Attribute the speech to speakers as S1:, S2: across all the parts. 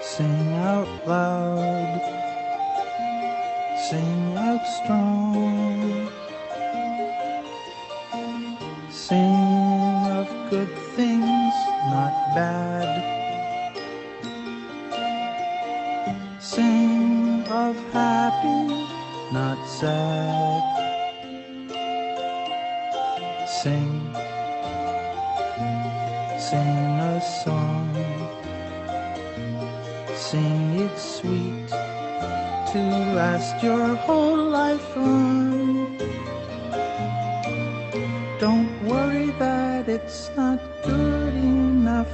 S1: Sing out loud, sing out strong, sing of good things, not bad. Sing of happy, not sad. Sing, sing a song. Sing it sweet to last your whole life on. Don't worry that it's not good enough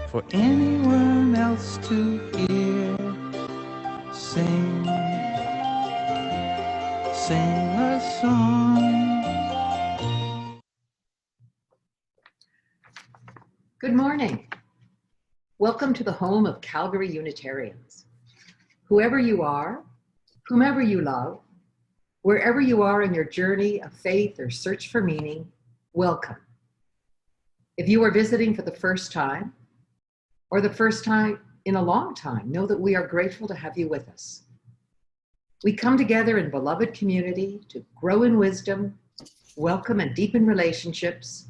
S1: for anyone else to hear. Sing, sing a song.
S2: Good morning. Welcome to the home of Calgary Unitarians. Whoever you are, whomever you love, wherever you are in your journey of faith or search for meaning, welcome. If you are visiting for the first time, or the first time in a long time, know that we are grateful to have you with us. We come together in beloved community to grow in wisdom, welcome and deepen relationships,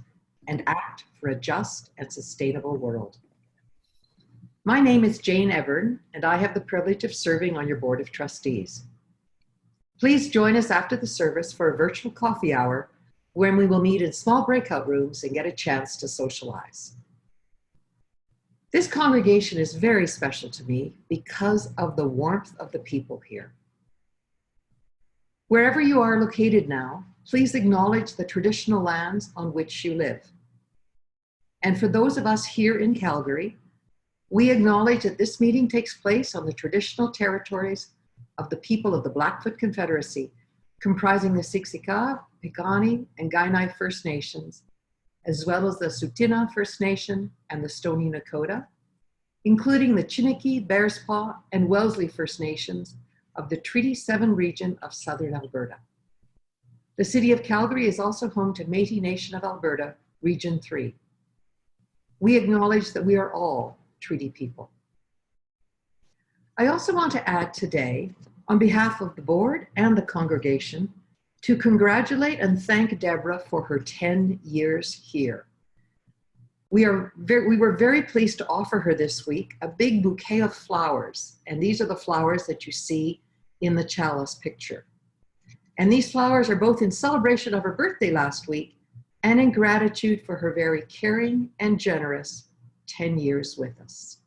S2: and act for a just and sustainable world. My name is Jane Evern, and I have the privilege of serving on your board of trustees. Please join us after the service for a virtual coffee hour when we will meet in small breakout rooms and get a chance to socialize. This congregation is very special to me because of the warmth of the people here. Wherever you are located now, please acknowledge the traditional lands on which you live. And for those of us here in Calgary, we acknowledge that this meeting takes place on the traditional territories of the people of the Blackfoot Confederacy, comprising the Siksika, Piikani, and Kainai First Nations, as well as the Tsuut'ina First Nation and the Stoney Nakoda, including the Chiniki, Bearspaw, and Wellesley First Nations of the Treaty 7 region of southern Alberta. The city of Calgary is also home to Métis Nation of Alberta, Region 3. We acknowledge that we are all treaty people. I also want to add today, on behalf of the board and the congregation, to congratulate and thank Deborah for her 10 years here. We were very pleased to offer her this week a big bouquet of flowers, and these are the flowers that you see in the chalice picture. And these flowers are both in celebration of her birthday last week and in gratitude for her very caring and generous 10 years with us.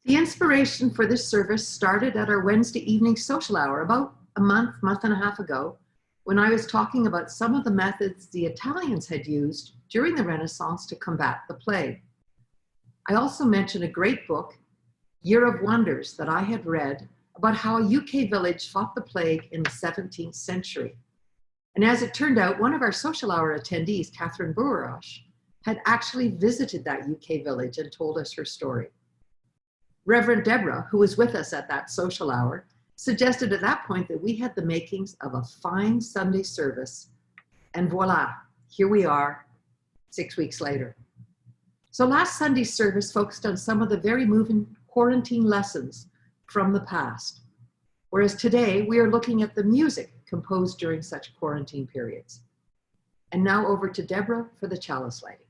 S2: The inspiration for this service started at our Wednesday evening social hour about a month and a half ago, when I was talking about some of the methods the Italians had used during the Renaissance to combat the plague. I also mentioned a great book, Year of Wonders, that I had read about how a UK village fought the plague in the 17th century. And as it turned out, one of our social hour attendees, Catherine Bourash, had actually visited that UK village and told us her story. Reverend Deborah, who was with us at that social hour, suggested at that point that we had the makings of a fine Sunday service. And voila, here we are 6 weeks later. So last Sunday's service focused on some of the very moving quarantine lessons from the past, whereas today we are looking at the music composed during such quarantine periods. And now over to Deborah for the chalice lighting.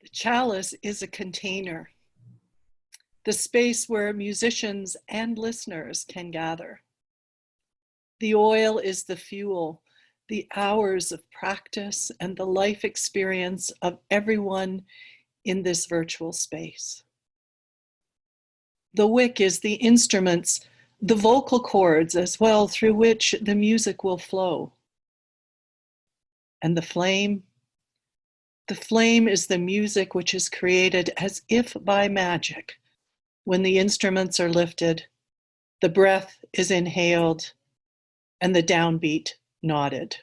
S3: The chalice is a container, the space where musicians and listeners can gather. The oil is the fuel, the hours of practice and the life experience of everyone in this virtual space. The wick is the instruments, the vocal cords as well, through which the music will flow. And the flame is the music which is created as if by magic. When the instruments are lifted, the breath is inhaled, and the downbeat nodded.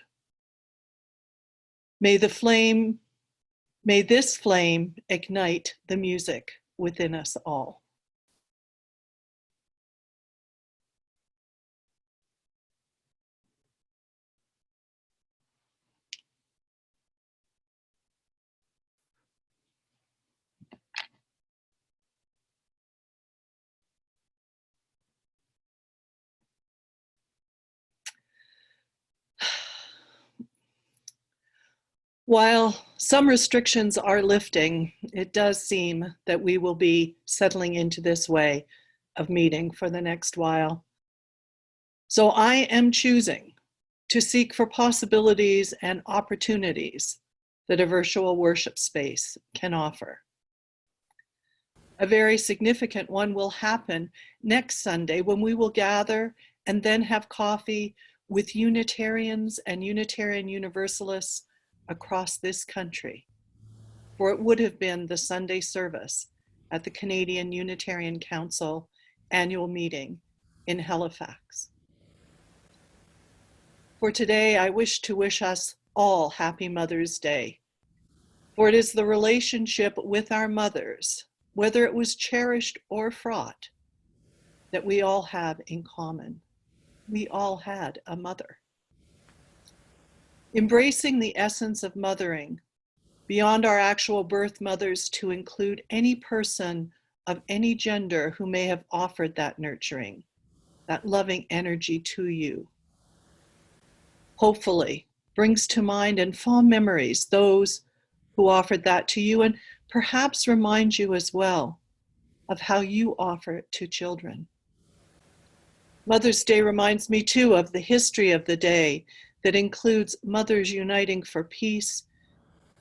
S3: May this flame ignite the music within us all. While some restrictions are lifting, it does seem that we will be settling into this way of meeting for the next while. So I am choosing to seek for possibilities and opportunities that a virtual worship space can offer. A very significant one will happen next Sunday when we will gather and then have coffee with Unitarians and Unitarian Universalists across this country, for it would have been the Sunday service at the Canadian Unitarian Council annual meeting in Halifax. For today, I wish to wish us all Happy Mother's Day, for it is the relationship with our mothers, whether it was cherished or fraught, that we all have in common. We all had a mother. Embracing the essence of mothering beyond our actual birth mothers to include any person of any gender who may have offered that nurturing, that loving energy to you. Hopefully brings to mind and fond memories those who offered that to you, and perhaps reminds you as well of how you offer it to children. Mother's Day reminds me too of the history of the day that includes mothers uniting for peace,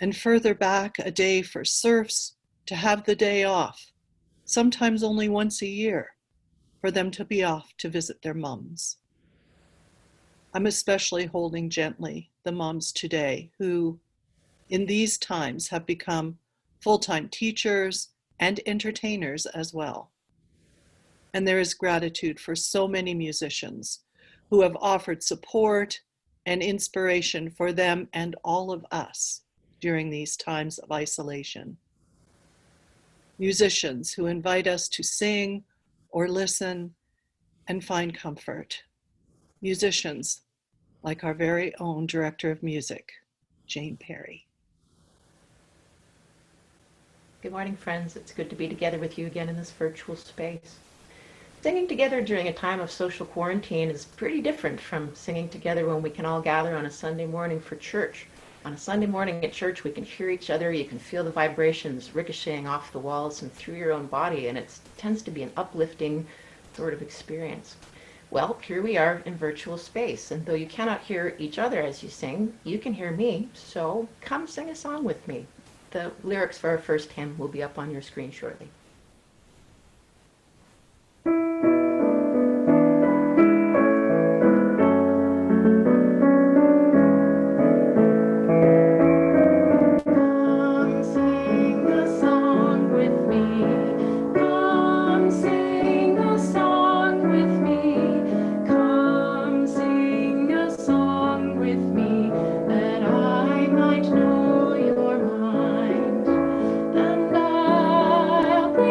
S3: and further back a day for serfs to have the day off, sometimes only once a year, for them to be off to visit their mums. I'm especially holding gently the moms today who, in these times, have become full-time teachers and entertainers as well. And there is gratitude for so many musicians who have offered support and inspiration for them and all of us during these times of isolation. Musicians who invite us to sing or listen and find comfort. Musicians like our very own director of music, Jane Perry.
S4: Good morning, friends. It's good to be together with you again in this virtual space. Singing together during a time of social quarantine is pretty different from singing together when we can all gather on a Sunday morning for church. On a Sunday morning at church, we can hear each other, you can feel the vibrations ricocheting off the walls and through your own body, and it tends to be an uplifting sort of experience. Well, here we are in virtual space, and though you cannot hear each other as you sing, you can hear me, so come sing a song with me. The lyrics for our first hymn will be up on your screen shortly.
S5: Bring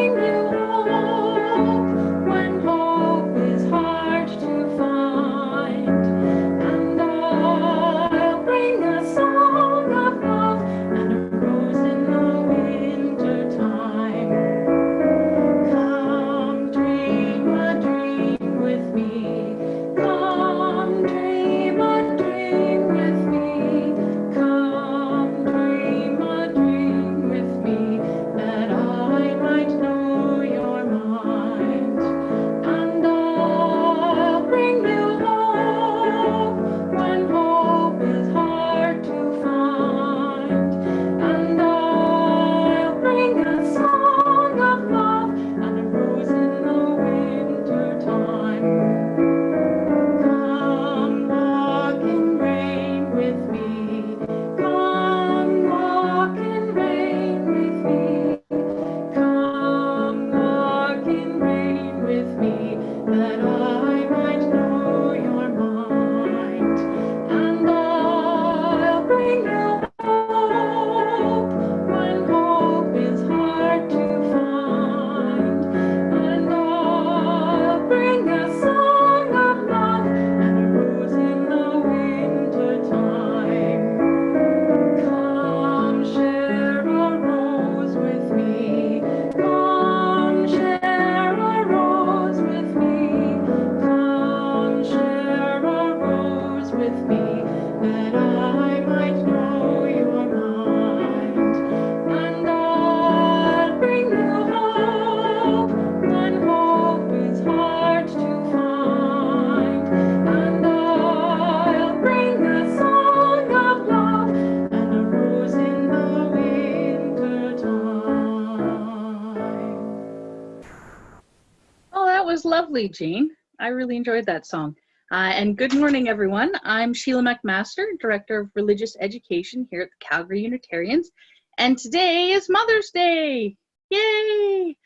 S5: lovely, Jane. I really enjoyed that song. And good morning, everyone. I'm Sheila McMaster, Director of Religious Education here at the Calgary Unitarians. And today is Mother's Day. Yay!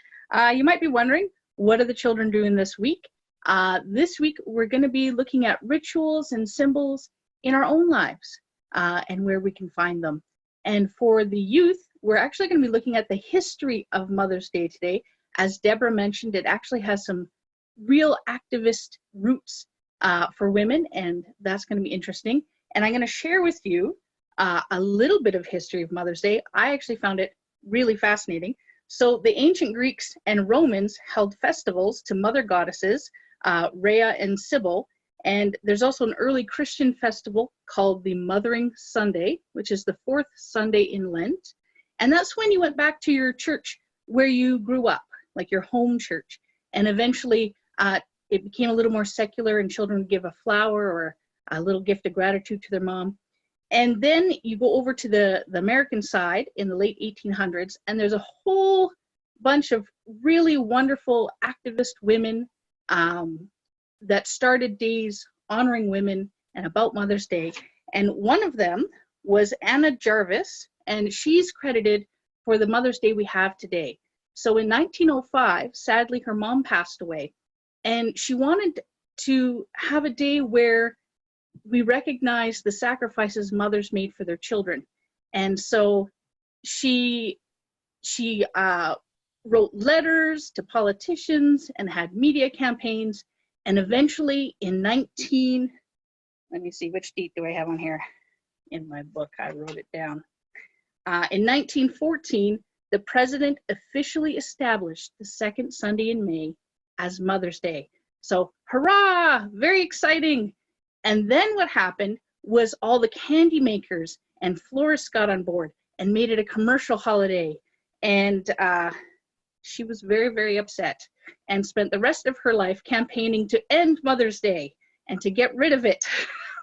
S5: You might be wondering, what are the children doing this week? This week, we're going to be looking at rituals and symbols in our own lives and where we can find them. And for the youth, we're actually going to be looking at the history of Mother's Day today. As Deborah mentioned, it actually has some real activist roots for women, and that's going to be interesting. And I'm going to share with you a little bit of history of Mother's Day. I actually found it really fascinating. So the ancient Greeks and Romans held festivals to mother goddesses, Rhea and Cybele, and there's also an early Christian festival called the Mothering Sunday, which is the fourth Sunday in Lent. And that's when you went back to your church where you grew up, like your home church. And eventually it became a little more secular, and children would give a flower or a little gift of gratitude to their mom. And then you go over to the American side in the late 1800s, and there's a whole bunch of really wonderful activist women that started days honoring women and about Mother's Day. And one of them was Anna Jarvis, and she's credited for the Mother's Day we have today. So in 1905, sadly, her mom passed away, and she wanted to have a day where we recognize the sacrifices mothers made for their children. And so she wrote letters to politicians and had media campaigns. And eventually in let me see, which date do I have on here? In my book, I wrote it down. In 1914, the president officially established the second Sunday in May as Mother's Day. So hurrah, very exciting. And then what happened was all the candy makers and florists got on board and made it a commercial holiday. And she was very, very upset and spent the rest of her life campaigning to end Mother's Day and to get rid of it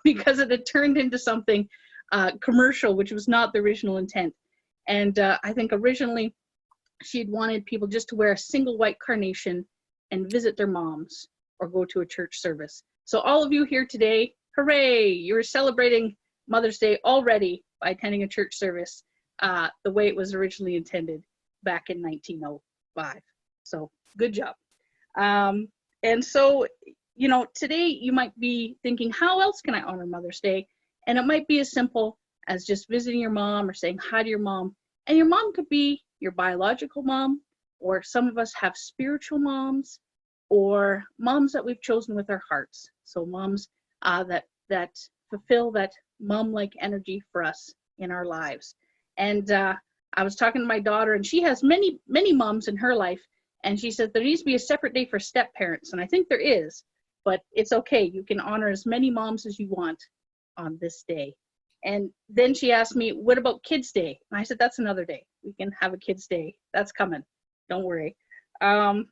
S5: because it had turned into something commercial, which was not the original intent. And I think originally she'd wanted people just to wear a single white carnation and visit their moms or go to a church service. So all of you here today, hooray, you're celebrating Mother's Day already by attending a church service the way it was originally intended back in 1905. So good job. And so, you know, today you might be thinking, how else can I honor Mother's Day? And it might be as simple as just visiting your mom or saying hi to your mom. And your mom could be your biological mom, or some of us have spiritual moms, or moms that we've chosen with our hearts. So moms that fulfill that mom-like energy for us in our lives. And I was talking to my daughter, and she has many, many moms in her life. And she said there needs to be a separate day for step parents. And I think there is, but it's okay. You can honor as many moms as you want on this day. And then she asked me, what about Kids Day? And I said, that's another day. We can have a Kids Day. That's coming. Don't worry. And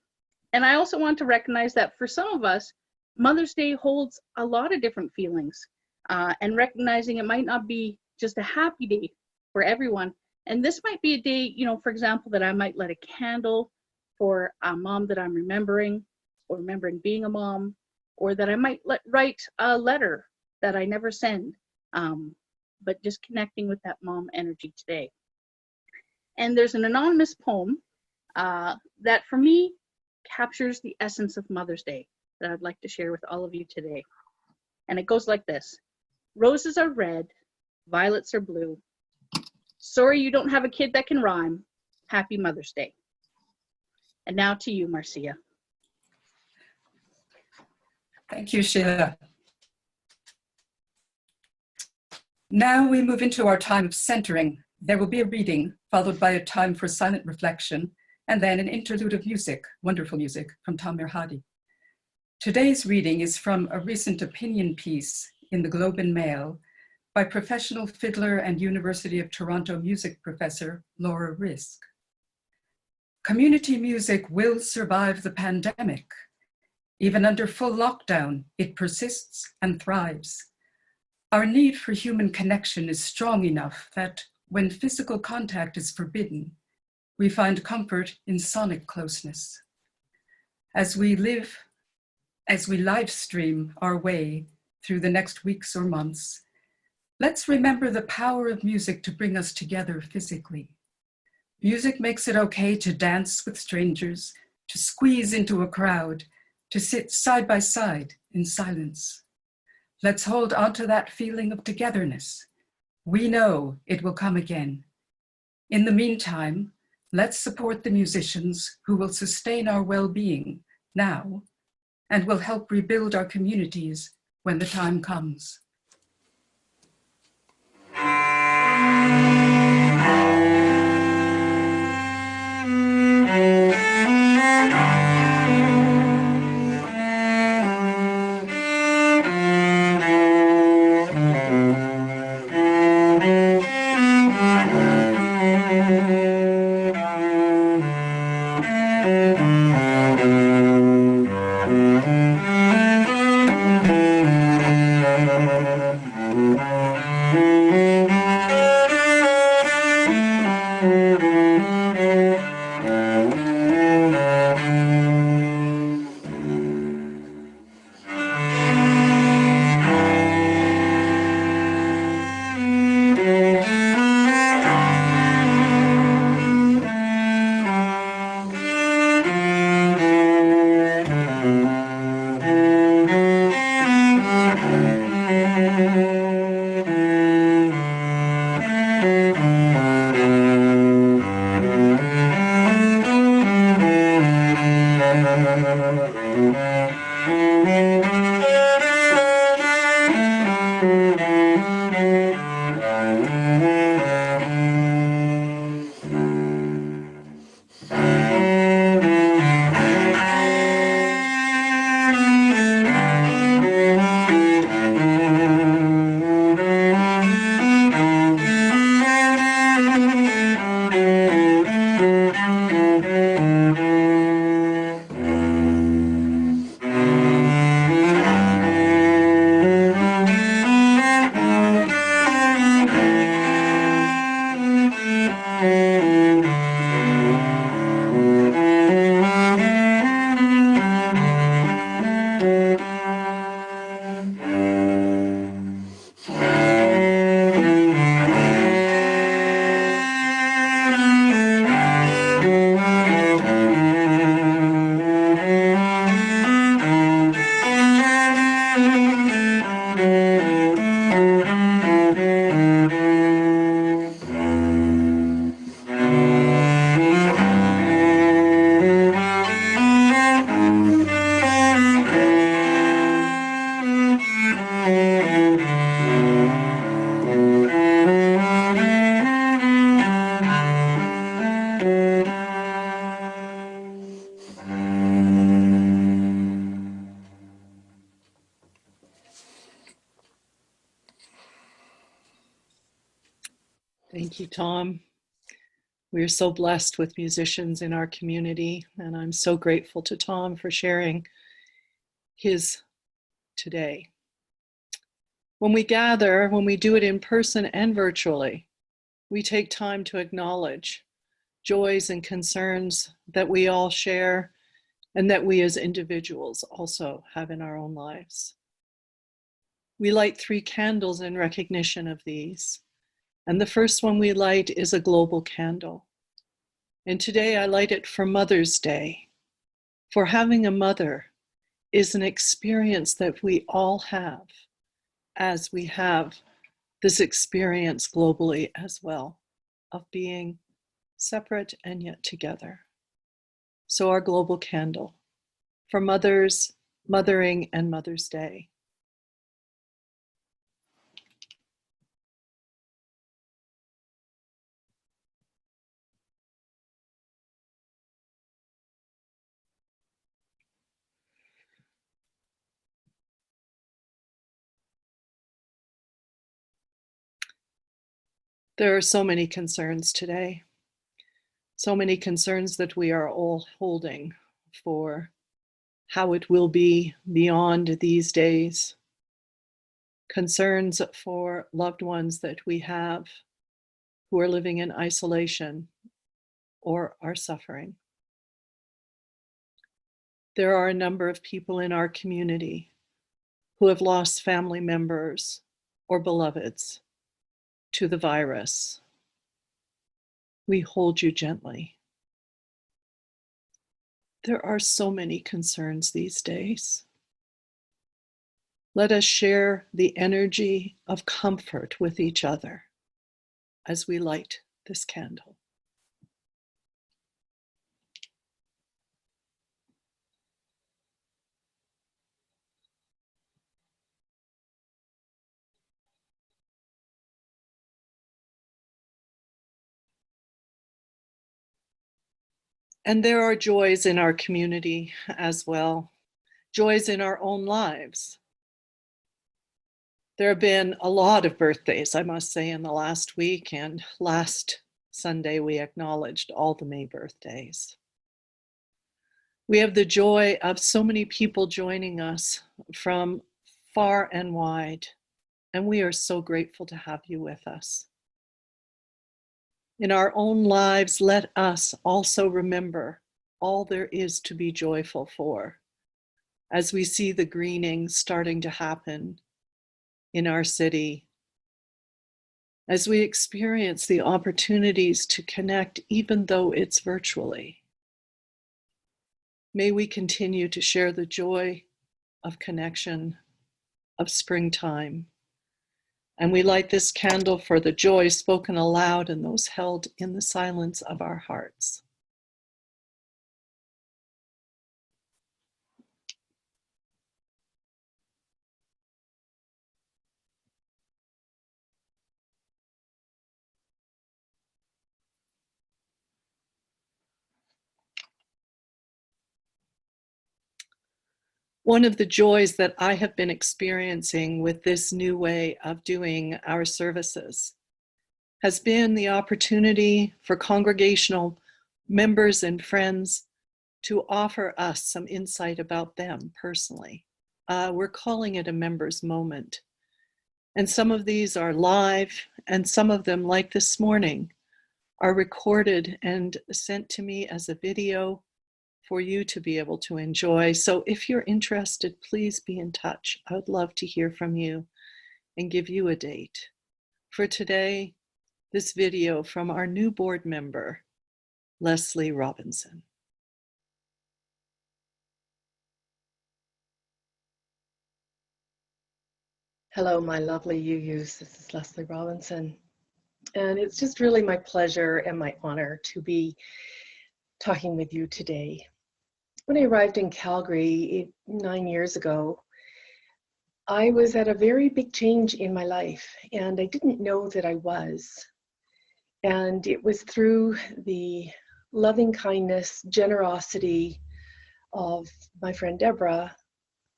S5: I also want to recognize that for some of us, Mother's Day holds a lot of different feelings, and recognizing it might not be just a happy day for everyone. And this might be a day, you know, for example, that I might light a candle for a mom that I'm remembering, or remembering being a mom, or that I might write a letter that I never send, but just connecting with that mom energy today. And there's an anonymous poem that for me captures the essence of Mother's Day that I'd like to share with all of you today. And it goes like this. Roses are red, violets are blue. Sorry you don't have a kid that can rhyme. Happy Mother's Day. And now to you, Marcia.
S6: Thank you, Sheila. Now we move into our time of centering. There will be a reading, followed by a time for silent reflection, and then an interlude of music, wonderful music, from Tamer Hadi. Today's reading is from a recent opinion piece in the Globe and Mail by professional fiddler and University of Toronto music professor Laura Risk. Community music will survive the pandemic. Even under full lockdown, it persists and thrives. Our need for human connection is strong enough that when physical contact is forbidden, we find comfort in sonic closeness. As we live As we live stream our way through the next weeks or months, let's remember the power of music to bring us together physically. Music makes it okay to dance with strangers, to squeeze into a crowd, to sit side by side in silence. Let's hold on to that feeling of togetherness. We know it will come again. In the meantime, let's support the musicians who will sustain our well-being now and will help rebuild our communities when the time comes.
S3: Thank you, Tom. We are so blessed with musicians in our community, and I'm so grateful to Tom for sharing his today. When we gather, when we do it in person and virtually, we take time to acknowledge joys and concerns that we all share and that we as individuals also have in our own lives. We light 3 candles in recognition of these. And the first one we light is a global candle. And today I light it for Mother's Day. For having a mother is an experience that we all have, as we have this experience globally as well, of being separate and yet together. So our global candle for mothers, mothering, and Mother's Day. There are so many concerns today, so many concerns that we are all holding for how it will be beyond these days. Concerns for loved ones that we have who are living in isolation or are suffering. There are a number of people in our community who have lost family members or beloveds to the virus. We hold you gently. There are so many concerns these days. Let us share the energy of comfort with each other as we light this candle. And there are joys in our community as well, joys in our own lives. There have been a lot of birthdays, I must say, in the last week, and last Sunday we acknowledged all the May birthdays. We have the joy of so many people joining us from far and wide, and we are so grateful to have you with us. In our own lives, let us also remember all there is to be joyful for as we see the greening starting to happen in our city, as we experience the opportunities to connect even though it's virtually. May we continue to share the joy of connection, of springtime. And we light this candle for the joy spoken aloud and those held in the silence of our hearts. One of the joys that I have been experiencing with this new way of doing our services has been the opportunity for congregational members and friends to offer us some insight about them personally. We're calling it a member's moment. And some of these are live, and some of them, like this morning, are recorded and sent to me as a video for you to be able to enjoy. So if you're interested, please be in touch. I would love to hear from you and give you a date. For today, this video from our new board member, Leslie Robinson.
S7: Hello, my lovely UUs. This is Leslie Robinson. And it's just really my pleasure and my honor to be talking with you today. When I arrived in Calgary 9 years ago, I was at a very big change in my life, and I didn't know that I was. And it was through the loving kindness, generosity of my friend Deborah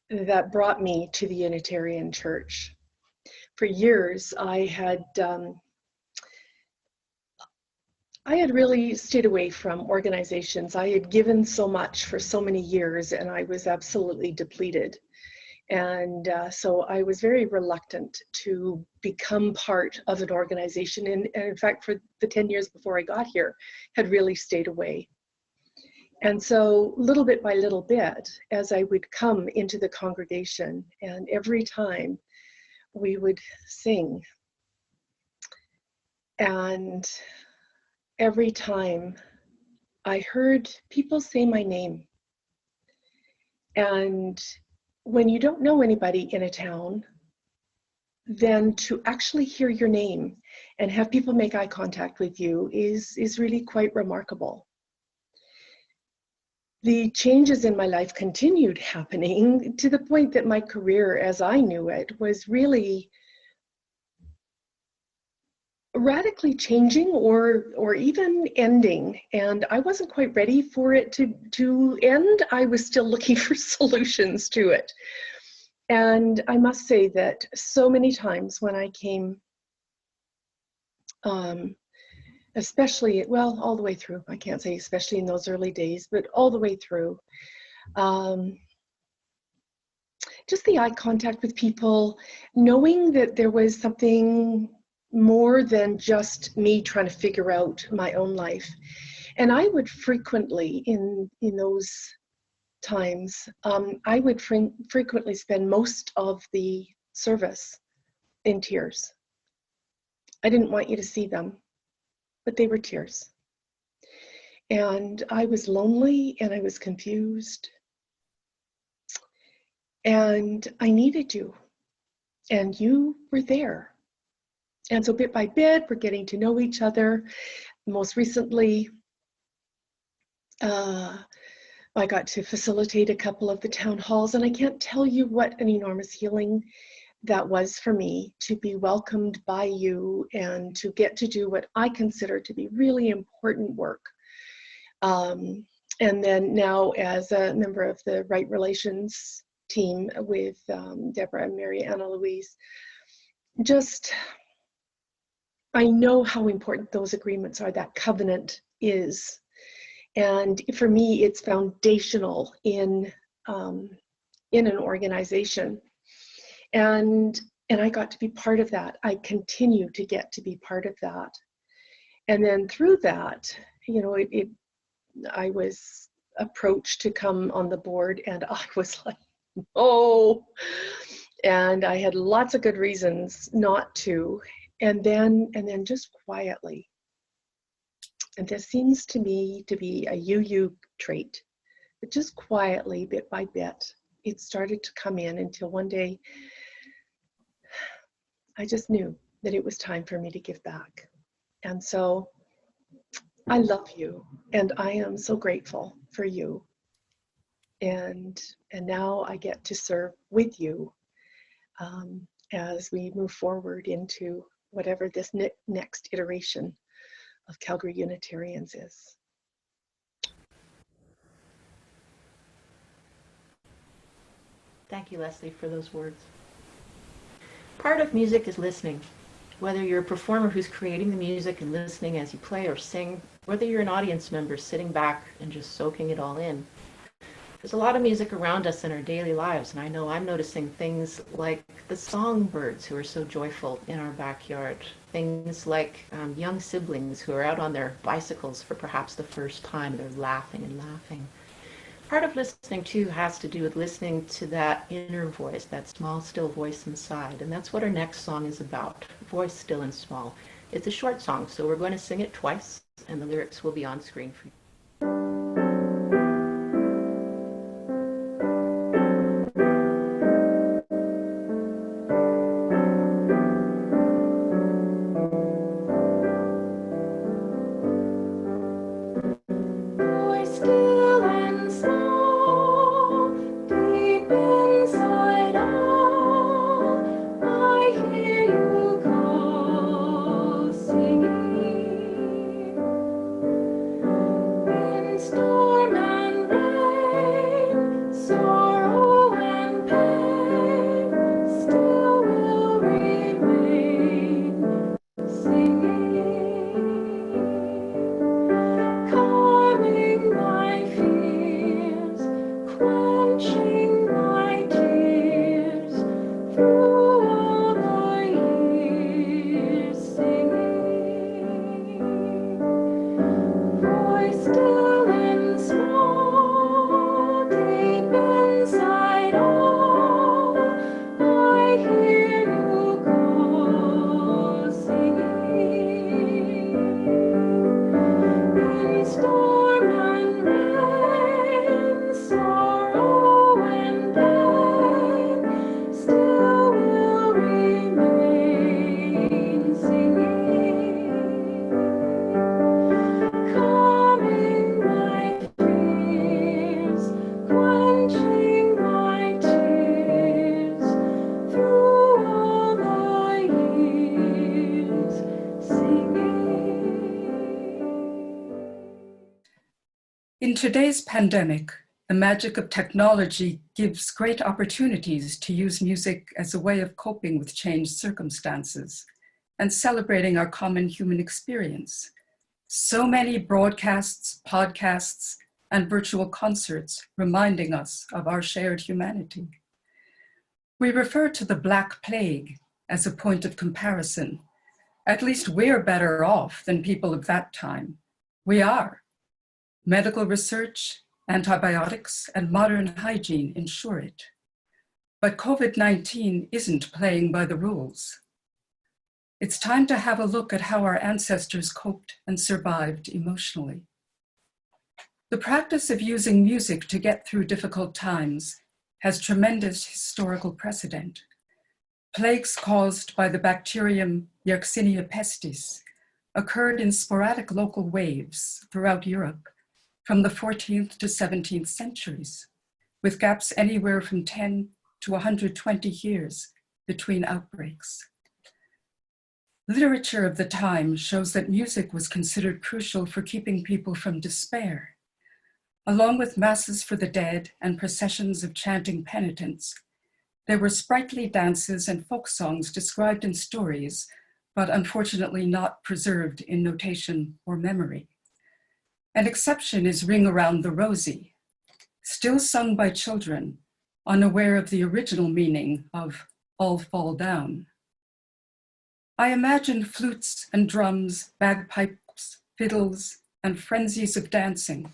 S7: that brought me to the Unitarian Church. For years, I had really stayed away from organizations. I had given so much for so many years, and I was absolutely depleted. And so I was very reluctant to become part of an organization. And in fact, for the 10 years before I got here, had really stayed away. And so little bit by little bit, as I would come into the congregation, and every time we would sing, and every time I heard people say my name. And when you don't know anybody in a town, then to actually hear your name and have people make eye contact with you is really quite remarkable. The changes in my life continued happening to the point that my career as I knew it was really radically changing or even ending, and I wasn't quite ready for it to end. I was still looking for solutions to it. And I must say that so many times when I came, especially, well, all the way through, I can't say especially in those early days, but all the way through, just the eye contact with people, knowing that there was something more than just me trying to figure out my own life. And I would frequently in those times, I would frequently spend most of the service in tears. I didn't want you to see them, but they were tears. And I was lonely and I was confused. And I needed you. And you were there. And so bit by bit, we're getting to know each other. Most recently, I got to facilitate a couple of the town halls, and I can't tell you what an enormous healing that was for me to be welcomed by you and to get to do what I consider to be really important work. And then now as a member of the Right Relations team with Deborah and Mary Anna Louise, just, I know how important those agreements are, that covenant is. And for me, it's foundational in an organization. And I got to be part of that. I continue to get to be part of that. And then through that, you know, I was approached to come on the board, and I was like, oh, and I had lots of good reasons not to. And then just quietly, and this seems to me to be a you trait, but just quietly, bit by bit, it started to come in until one day I just knew that it was time for me to give back. And so I love you, and I am so grateful for you. And now I get to serve with you as we move forward into whatever this next iteration of Calgary Unitarians is.
S4: Thank you, Leslie, for those words. Part of music is listening. Whether you're a performer who's creating the music and listening as you play or sing, whether you're an audience member sitting back and just soaking it all in. There's a lot of music around us in our daily lives, and I know I'm noticing things like the songbirds who are so joyful in our backyard, things like young siblings who are out on their bicycles for perhaps the first time. They're laughing and laughing. Part of listening, too, has to do with listening to that inner voice, that small, still voice inside, and that's what our next song is about, Voice Still and Small. It's a short song, so we're going to sing it twice, and the lyrics will be on screen for you.
S6: In today's pandemic, the magic of technology gives great opportunities to use music as a way of coping with changed circumstances and celebrating our common human experience. So many broadcasts, podcasts, and virtual concerts reminding us of our shared humanity. We refer to the Black Plague as a point of comparison. At least we're better off than people of that time. We are. Medical research, Antibiotics and modern hygiene ensure it. But COVID-19 isn't playing by the rules. It's time to have a look at how our ancestors coped and survived emotionally. The practice of using music to get through difficult times has tremendous historical precedent. Plagues caused by the bacterium Yersinia pestis occurred in sporadic local waves throughout Europe from the 14th to 17th centuries, with gaps anywhere from 10 to 120 years between outbreaks. Literature of the time shows that music was considered crucial for keeping people from despair. Along with masses for the dead and processions of chanting penitents, there were sprightly dances and folk songs described in stories, but unfortunately not preserved in notation or memory. An exception is Ring Around the Rosie, still sung by children, unaware of the original meaning of All Fall Down. I imagine flutes and drums, bagpipes, fiddles, and frenzies of dancing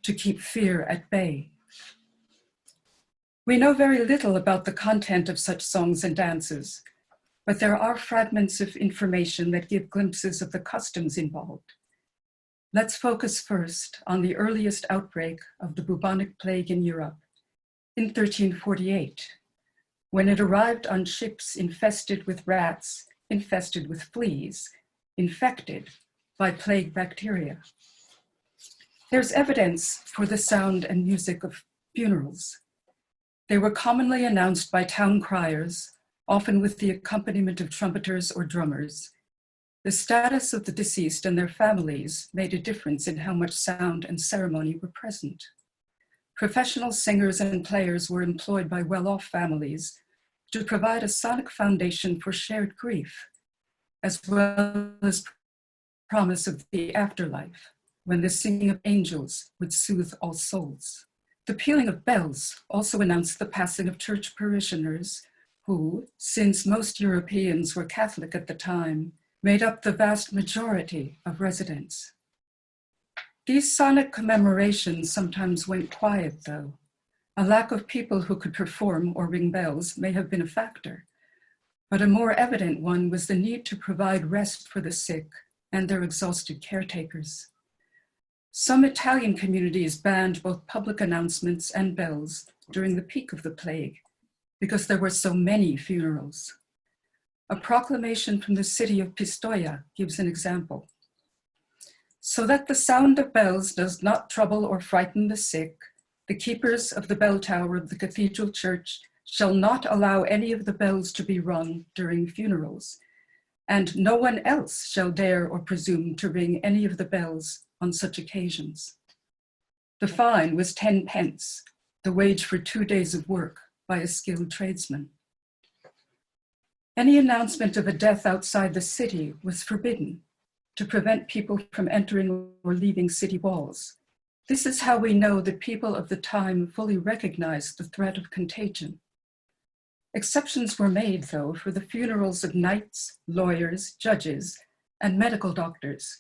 S6: to keep fear at bay. We know very little about the content of such songs and dances, but there are fragments of information that give glimpses of the customs involved. Let's focus first on the earliest outbreak of the bubonic plague in Europe in 1348, when it arrived on ships infested with rats, infested with fleas, infected by plague bacteria. There's evidence for the sound and music of funerals. They were commonly announced by town criers, often with the accompaniment of trumpeters or drummers. The status of the deceased and their families made a difference in how much sound and ceremony were present. Professional singers and players were employed by well-off families to provide a sonic foundation for shared grief, as well as promise of the afterlife, when the singing of angels would soothe all souls. The pealing of bells also announced the passing of church parishioners who, since most Europeans were Catholic at the time, made up the vast majority of residents. These sonic commemorations sometimes went quiet, though. A lack of people who could perform or ring bells may have been a factor, but a more evident one was the need to provide rest for the sick and their exhausted caretakers. Some Italian communities banned both public announcements and bells during the peak of the plague because there were so many funerals. A proclamation from the city of Pistoia gives an example. So that the sound of bells does not trouble or frighten the sick, the keepers of the bell tower of the cathedral church shall not allow any of the bells to be rung during funerals, and no one else shall dare or presume to ring any of the bells on such occasions. The fine was 10 pence, the wage for 2 days of work by a skilled tradesman. Any announcement of a death outside the city was forbidden to prevent people from entering or leaving city walls. This is how we know that people of the time fully recognized the threat of contagion. Exceptions were made, though, for the funerals of knights, lawyers, judges, and medical doctors,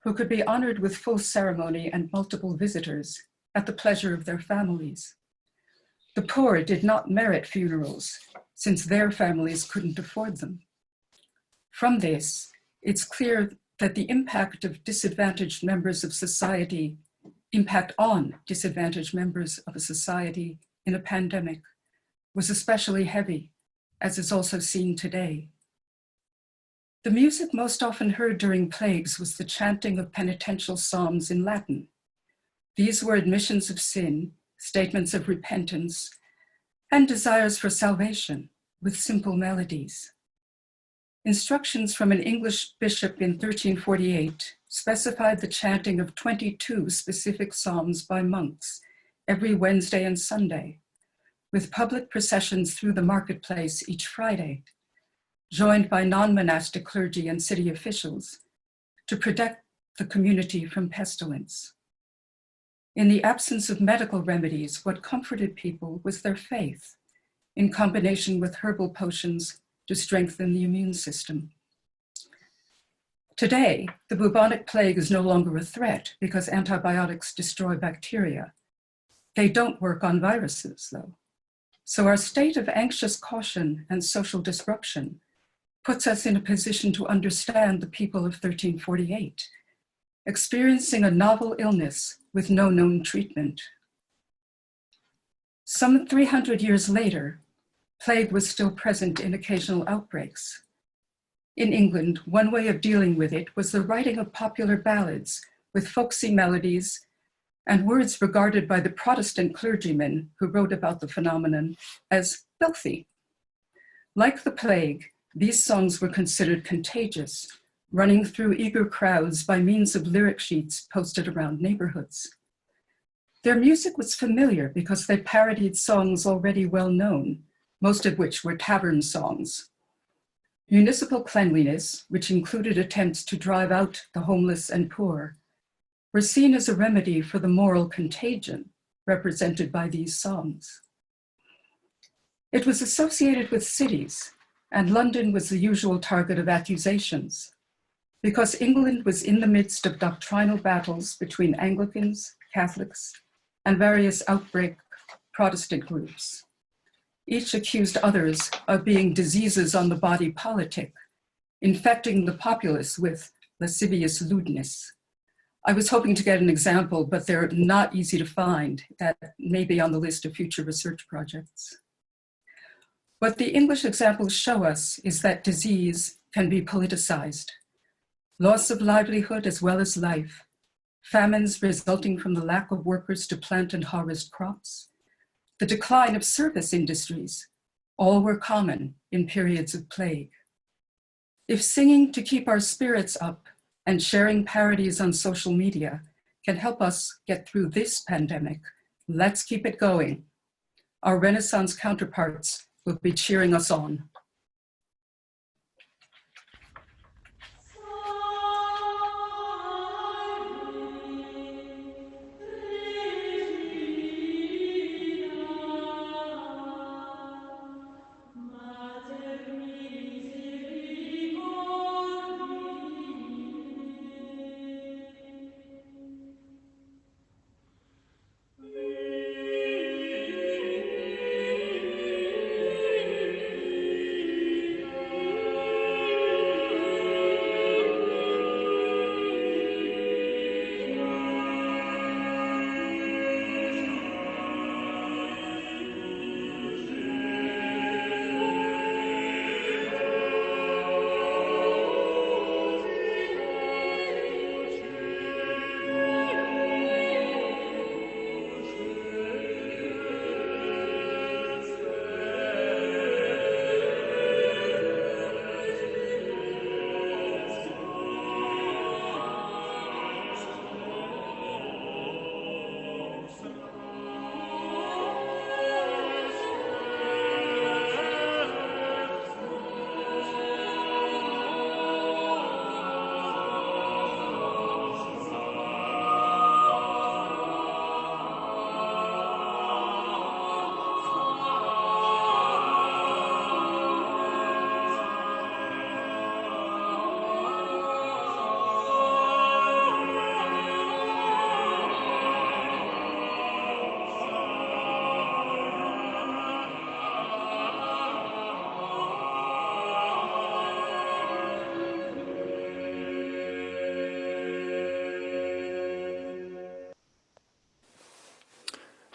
S6: who could be honored with full ceremony and multiple visitors at the pleasure of their families. The poor did not merit funerals, since their families couldn't afford them. From this, it's clear that the impact on disadvantaged members of society in a society in a pandemic was especially heavy, as is also seen today. The music most often heard during plagues was the chanting of penitential psalms in Latin. These were admissions of sin, statements of repentance, and desires for salvation with simple melodies. Instructions from an English bishop in 1348 specified the chanting of 22 specific psalms by monks every Wednesday and Sunday, with public processions through the marketplace each Friday, joined by non-monastic clergy and city officials to protect the community from pestilence. In the absence of medical remedies, what comforted people was their faith, in combination with herbal potions to strengthen the immune system. Today, the bubonic plague is no longer a threat because antibiotics destroy bacteria, They don't work on viruses, though. So our state of anxious caution and social disruption puts us in a position to understand the people of 1348, experiencing a novel illness with no known treatment. Some 300 years later, plague was still present in occasional outbreaks. In England, one way of dealing with it was the writing of popular ballads with folksy melodies and words regarded by the Protestant clergymen who wrote about the phenomenon as filthy. Like the plague, these songs were considered contagious, running through eager crowds by means of lyric sheets posted around neighborhoods. Their music was familiar because they parodied songs already well known, most of which were tavern songs. Municipal cleanliness, which included attempts to drive out the homeless and poor, were seen as a remedy for the moral contagion represented by these songs. It was associated with cities, and London was the usual target of accusations, because England was in the midst of doctrinal battles between Anglicans, Catholics, and various outbreak Protestant groups. Each accused others of being diseases on the body politic, infecting the populace with lascivious lewdness. I was hoping to get an example, but they're not easy to find. That may be on the list of future research projects. What the English examples show us is that disease can be politicized. Loss of livelihood as well as life, famines resulting from the lack of workers to plant and harvest crops, the decline of service industries, all were common in periods of plague. If singing to keep our spirits up and sharing parodies on social media can help us get through this pandemic, let's keep it going. Our Renaissance counterparts will be cheering us on.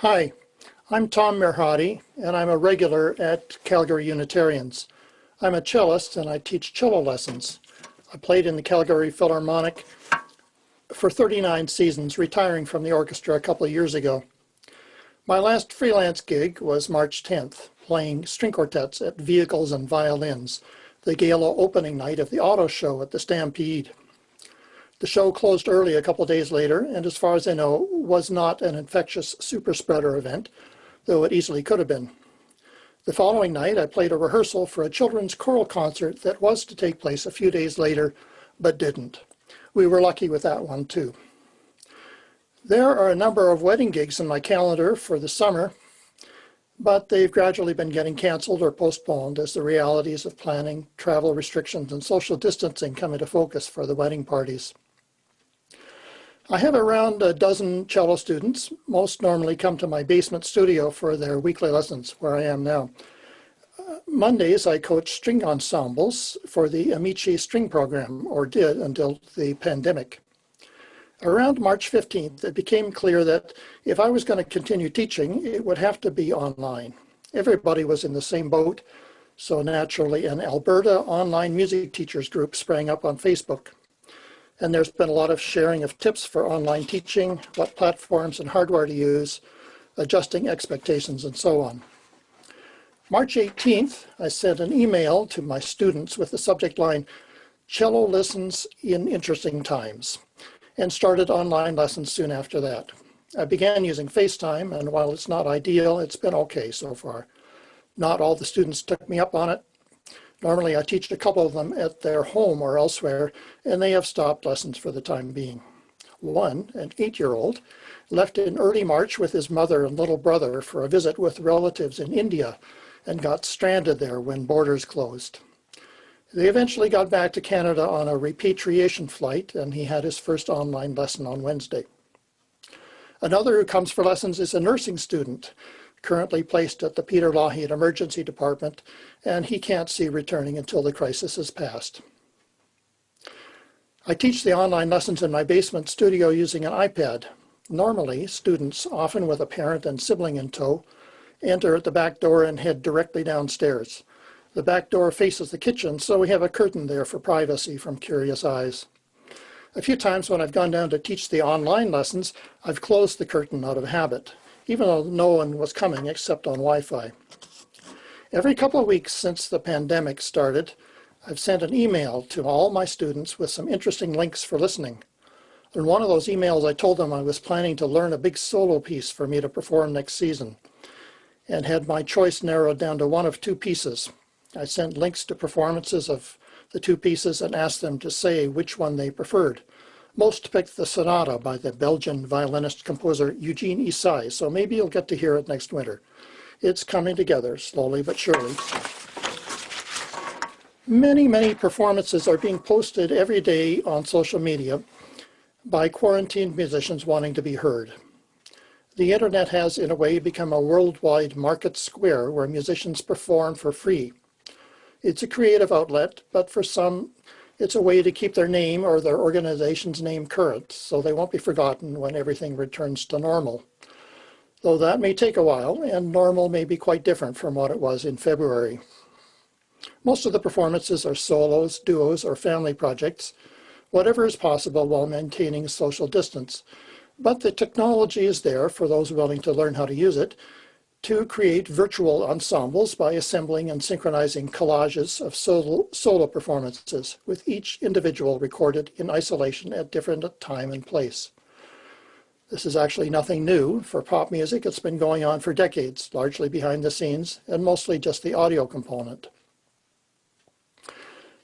S8: Hi, I'm Tom Mirhati, and I'm a regular at Calgary Unitarians. I'm a cellist, and I teach cello lessons. I played in the Calgary Philharmonic for 39 seasons, retiring from the orchestra a couple of years ago. My last freelance gig was March 10th, playing string quartets at Vehicles and Violins, the gala opening night of the auto show at the Stampede. The show closed early a couple of days later, and as far as I know, was not an infectious super spreader event, though it easily could have been. The following night, I played a rehearsal for a children's choral concert that was to take place a few days later, but didn't. We were lucky with that one too. There are a number of wedding gigs in my calendar for the summer, but they've gradually been getting canceled or postponed as the realities of planning, travel restrictions, and social distancing come into focus for the wedding parties. I have around a dozen cello students. Most normally come to my basement studio for their weekly lessons, where I am now. Mondays, I coach string ensembles for the Amici string program, or did until the pandemic. Around March 15th, it became clear that if I was going to continue teaching, it would have to be online. Everybody was in the same boat, so naturally an Alberta online music teachers group sprang up on Facebook. And there's been a lot of sharing of tips for online teaching, what platforms and hardware to use, adjusting expectations, and so on. March 18th, I sent an email to my students with the subject line, Cello Lessons in Interesting Times, and started online lessons soon after that. I began using FaceTime, and while it's not ideal, it's been okay so far. Not all the students took me up on it. Normally, I teach a couple of them at their home or elsewhere, and they have stopped lessons for the time being. One, an 8-year-old, left in early March with his mother and little brother for a visit with relatives in India and got stranded there when borders closed. They eventually got back to Canada on a repatriation flight, and he had his first online lesson on Wednesday. Another who comes for lessons is a nursing student, currently placed at the Peter Lougheed Emergency Department, and he can't see returning until the crisis has passed. I teach the online lessons in my basement studio using an iPad. Normally, students, often with a parent and sibling in tow, enter at the back door and head directly downstairs. The back door faces the kitchen, so we have a curtain there for privacy from curious eyes. A few times when I've gone down to teach the online lessons, I've closed the curtain out of habit, even though no one was coming except on Wi-Fi. Every couple of weeks since the pandemic started, I've sent an email to all my students with some interesting links for listening. In one of those emails, I told them I was planning to learn a big solo piece for me to perform next season, and had my choice narrowed down to one of two pieces. I sent links to performances of the two pieces and asked them to say which one they preferred. Most picked the sonata by the Belgian violinist-composer Eugene Issai, so maybe you'll get to hear it next winter. It's coming together, slowly but surely. Many performances are being posted every day on social media by quarantined musicians wanting to be heard. The internet has, in a way, become a worldwide market square where musicians perform for free. It's a creative outlet, but for some, it's a way to keep their name or their organization's name current, so they won't be forgotten when everything returns to normal. Though that may take a while, and normal may be quite different from what it was in February. Most of the performances are solos, duos, or family projects, whatever is possible while maintaining social distance. But the technology is there for those willing to learn how to use it to create virtual ensembles by assembling and synchronizing collages of solo performances, with each individual recorded in isolation at different time and place. This is actually nothing new. For pop music, it's been going on for decades, largely behind the scenes, and mostly just the audio component.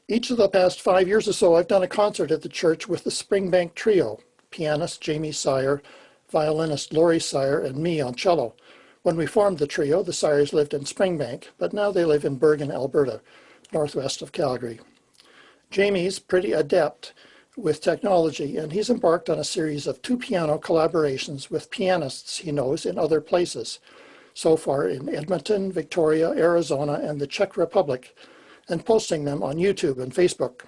S8: Each of the past 5 years or so, I've done a concert at the church with the Springbank Trio, pianist Jamie Sire, violinist Laurie Sire, and me on cello. When we formed the trio, the Sires lived in Springbank, but now they live in Bergen, Alberta, northwest of Calgary. Jamie's pretty adept with technology, and he's embarked on a series of 2-piano collaborations with pianists he knows in other places, so far in Edmonton, Victoria, Arizona, and the Czech Republic, and posting them on YouTube and Facebook.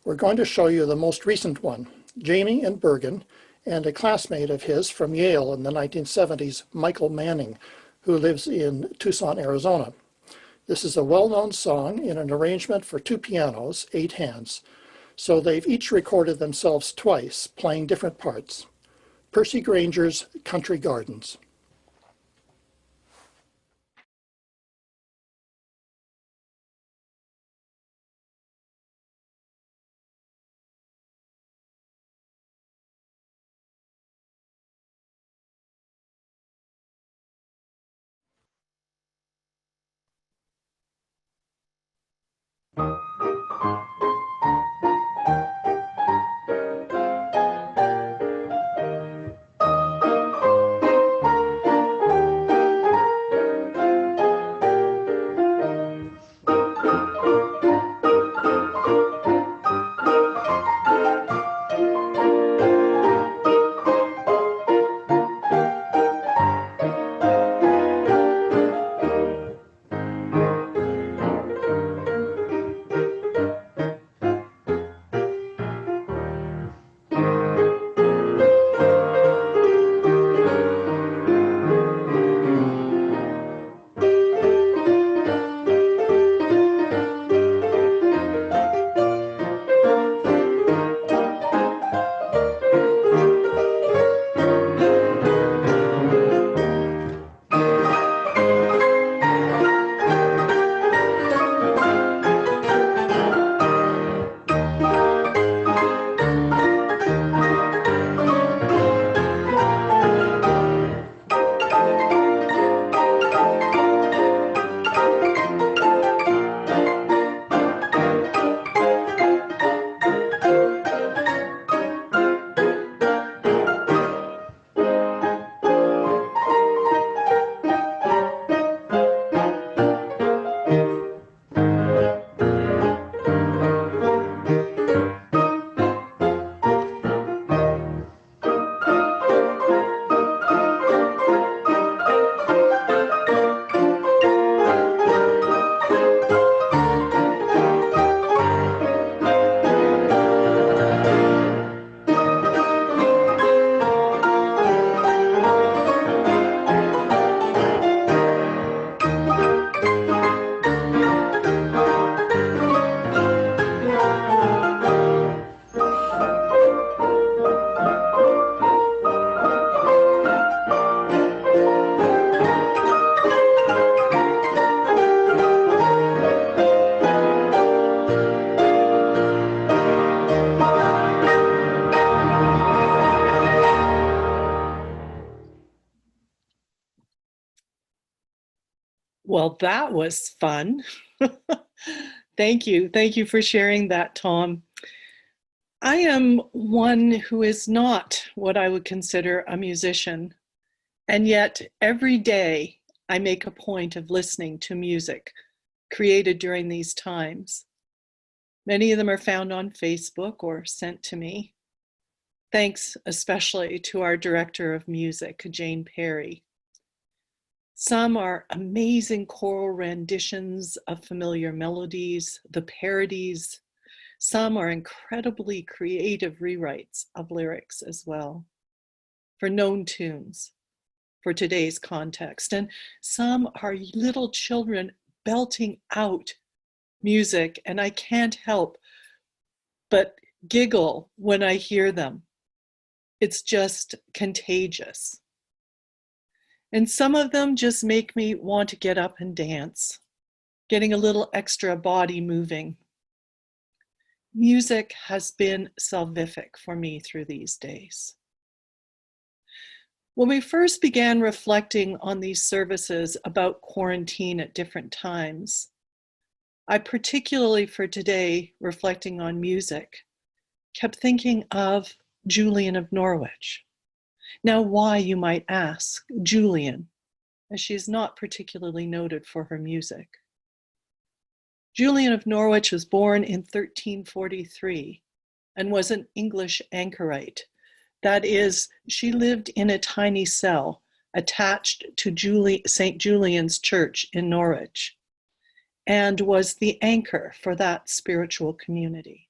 S8: We're going to show you the most recent one, Jamie in Bergen, and a classmate of his from Yale in the 1970s, Michael Manning, who lives in Tucson, Arizona. This is a well-known song in an arrangement for 2 pianos, 8 hands. So they've each recorded themselves twice, playing different parts. Percy Granger's Country Gardens.
S3: Well, that was fun. Thank you. Thank you for sharing that, Tom. I am one who is not what I would consider a musician, and yet every day I make a point of listening to music created during these times. Many of them are found on Facebook or sent to me. Thanks especially to our director of music, Jane Perry. Some are amazing choral renditions of familiar melodies, the parodies. Some are incredibly creative rewrites of lyrics as well, for known tunes, for today's context. And some are little children belting out music, and I can't help but giggle when I hear them. It's just contagious. And some of them just make me want to get up and dance, getting a little extra body moving. Music has been salvific for me through these days. When we first began reflecting on these services about quarantine at different times, I particularly for today, reflecting on music, kept thinking of Julian of Norwich. Now, why, you might ask, Julian, as she is not particularly noted for her music. Julian of Norwich was born in 1343 and was an English anchorite. That is, she lived in a tiny cell attached to St. Julian's Church in Norwich and was the anchor for that spiritual community.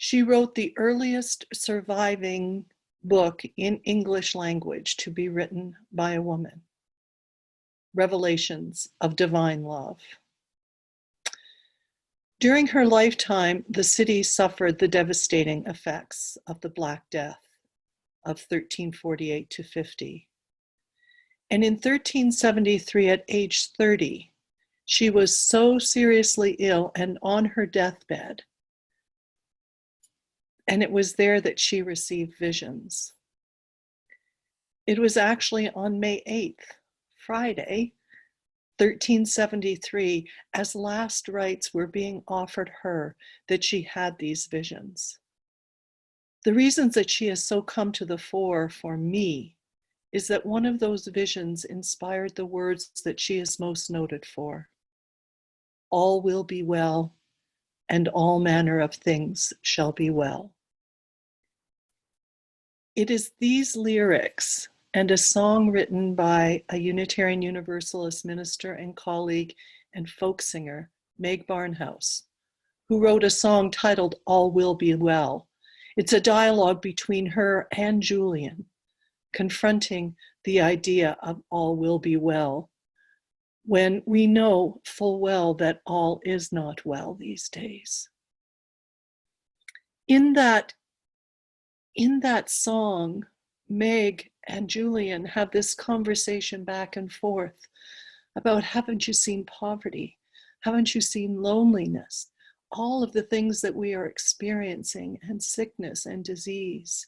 S3: She wrote the earliest surviving book in English language to be written by a woman, Revelations of Divine Love. During her lifetime, the city suffered the devastating effects of the Black Death of 1348 to 50. And in 1373, at age 30, she was so seriously ill and on her deathbed. And it was there that she received visions. It was actually on May 8th, Friday, 1373, as last rites were being offered her, that she had these visions. The reasons that she has so come to the fore for me is that one of those visions inspired the words that she is most noted for. All will be well, and all manner of things shall be well. It is these lyrics and a song written by a Unitarian Universalist minister and colleague and folk singer, Meg Barnhouse, who wrote a song titled All Will Be Well. It's a dialogue between her and Julian, confronting the idea of all will be well, when we know full well that all is not well these days. In that song, Meg and Julian have this conversation back and forth about, haven't you seen poverty? Haven't you seen loneliness? All of the things that we are experiencing, and sickness and disease,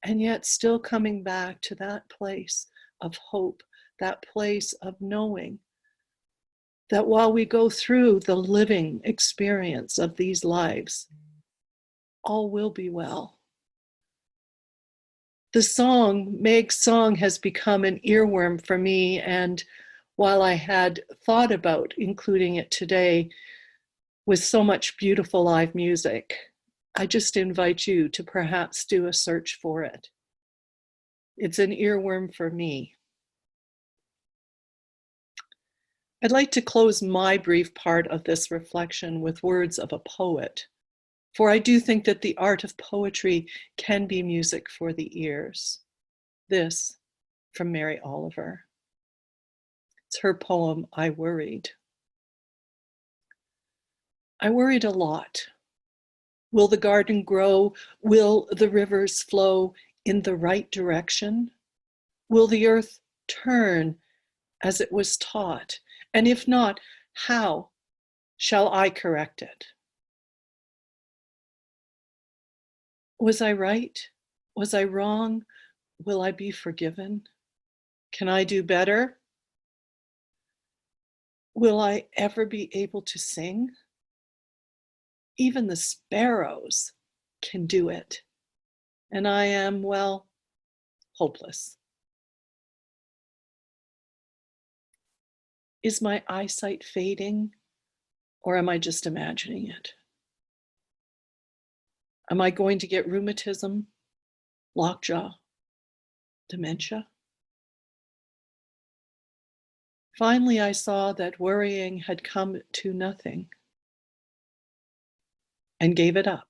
S3: and yet still coming back to that place of hope, that place of knowing that while we go through the living experience of these lives, all will be well. The song, Meg's song, has become an earworm for me, and while I had thought about including it today with so much beautiful live music, I just invite you to perhaps do a search for it. It's an earworm for me. I'd like to close my brief part of this reflection with words of a poet, for I do think that the art of poetry can be music for the ears. This from Mary Oliver. It's her poem, I Worried. I worried a lot. Will the garden grow? Will the rivers flow in the right direction? Will the earth turn as it was taught? And if not, how shall I correct it? Was I right? Was I wrong? Will I be forgiven? Can I do better? Will I ever be able to sing? Even the sparrows can do it. And I am, well, hopeless. Is my eyesight fading, or am I just imagining it? Am I going to get rheumatism, lockjaw, dementia? Finally, I saw that worrying had come to nothing and gave it up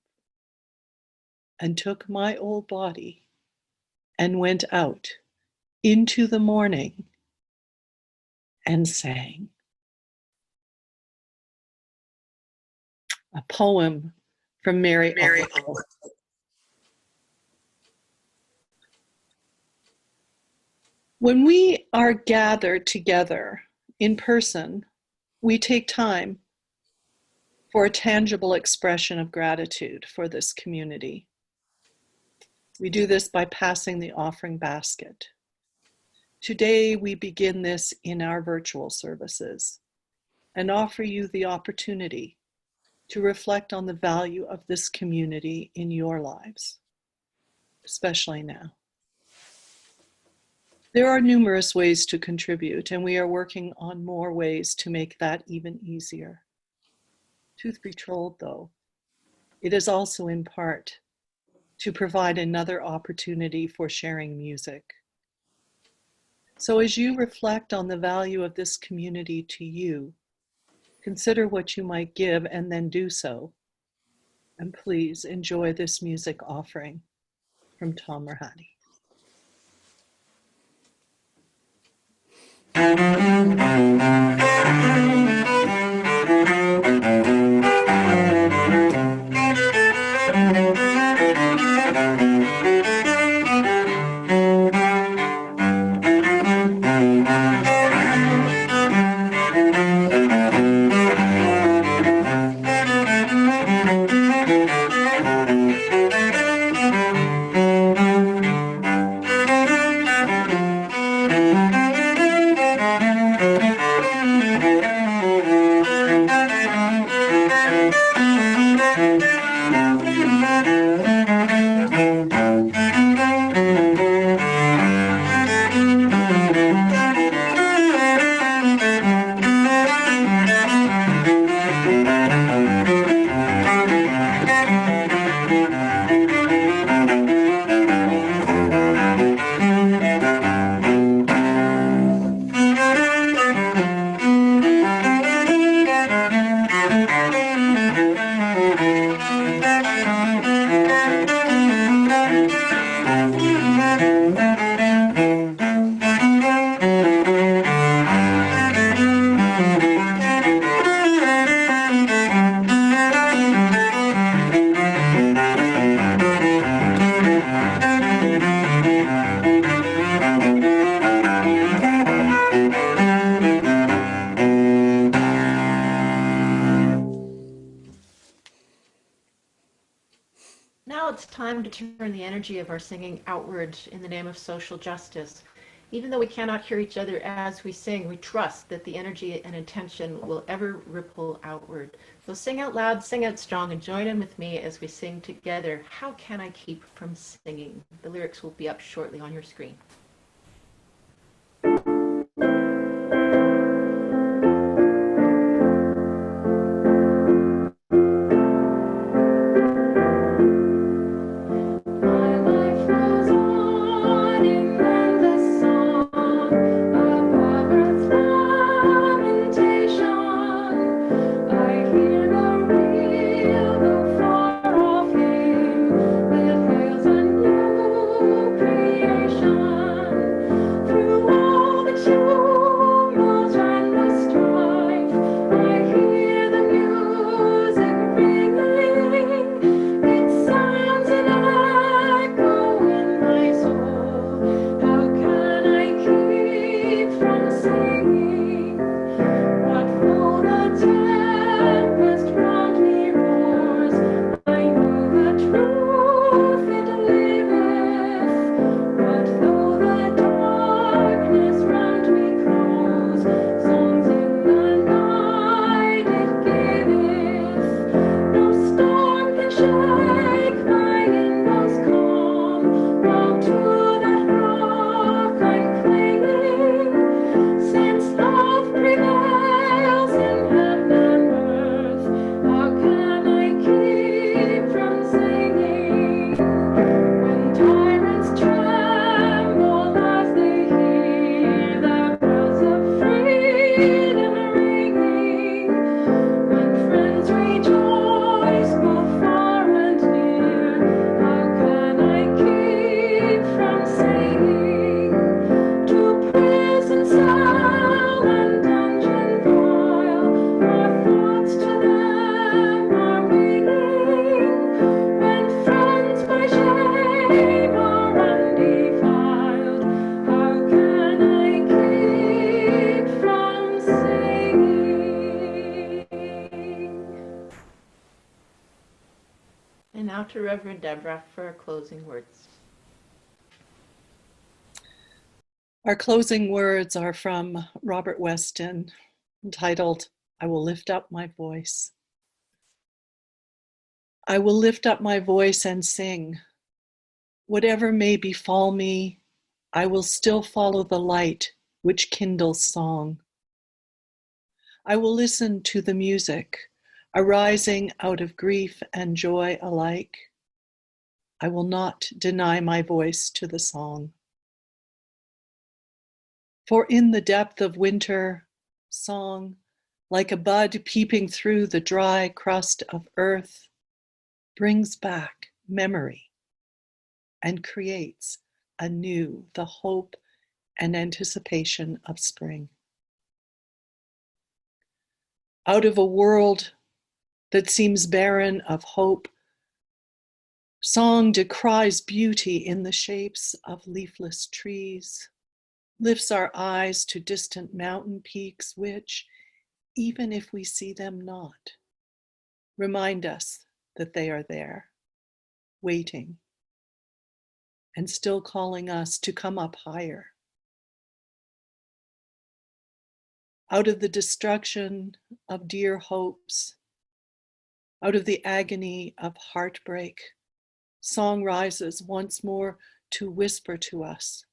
S3: and took my old body and went out into the morning and sang. A poem from Mary Oliver. When we are gathered together in person, we take time for a tangible expression of gratitude for this community. We do this by passing the offering basket. Today, we begin this in our virtual services and offer you the opportunity to reflect on the value of this community in your lives, especially now. There are numerous ways to contribute, and we are working on more ways to make that even easier. Truth be told, though, it is also in part to provide another opportunity for sharing music. So as you reflect on the value of this community to you, consider what you might give and then do so. And please enjoy this music offering from Tom Merhati.
S4: Now it's time to turn the energy of our singing outward in the name of social justice. Even though we cannot hear each other as we sing, we trust that the energy and intention will ever ripple outward. So sing out loud, sing out strong, and join in with me as we sing together, How Can I Keep From Singing? The lyrics will be up shortly on your screen.
S9: Creation.
S4: to Reverend Deborah for our closing words.
S3: Our closing words are from Robert Weston, entitled, I Will Lift Up My Voice. I will lift up my voice and sing. Whatever may befall me, I will still follow the light which kindles song. I will listen to the music arising out of grief and joy alike. I will not deny my voice to the song. For in the depth of winter, song, like a bud peeping through the dry crust of earth, brings back memory and creates anew the hope and anticipation of spring. Out of a world that seems barren of hope, song decries beauty in the shapes of leafless trees, lifts our eyes to distant mountain peaks which, even if we see them not, remind us that they are there, waiting, and still calling us to come up higher. Out of the destruction of dear hopes, out of the agony of heartbreak, song rises once more to whisper to us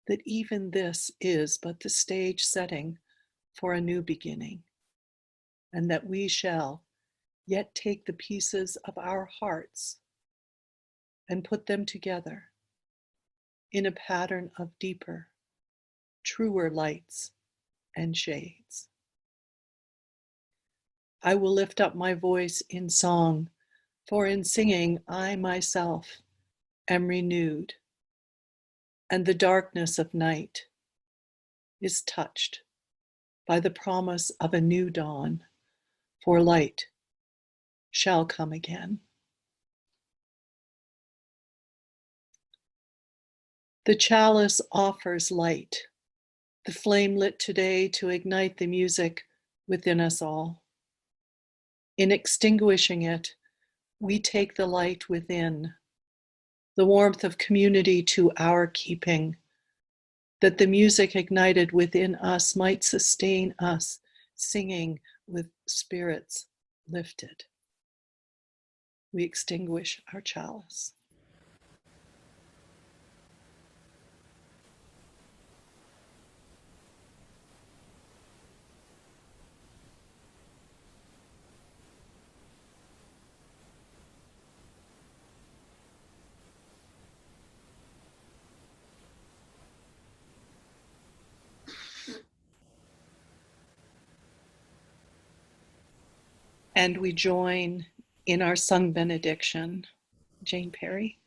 S3: that even this is but the stage setting for a new beginning, and that we shall yet take the pieces of our hearts and put them together in a pattern of deeper, truer lights and shades. I will lift up my voice in song, for in singing I myself am renewed, and the darkness of night is touched by the promise of a new dawn, for light shall come again. The chalice offers light, the flame lit today to ignite the music within us all. In extinguishing it, we take the light within, the warmth of community to our keeping, that the music ignited within us might sustain us, singing with spirits lifted. We extinguish our chalice. And we join in our sung benediction. Jane Perry.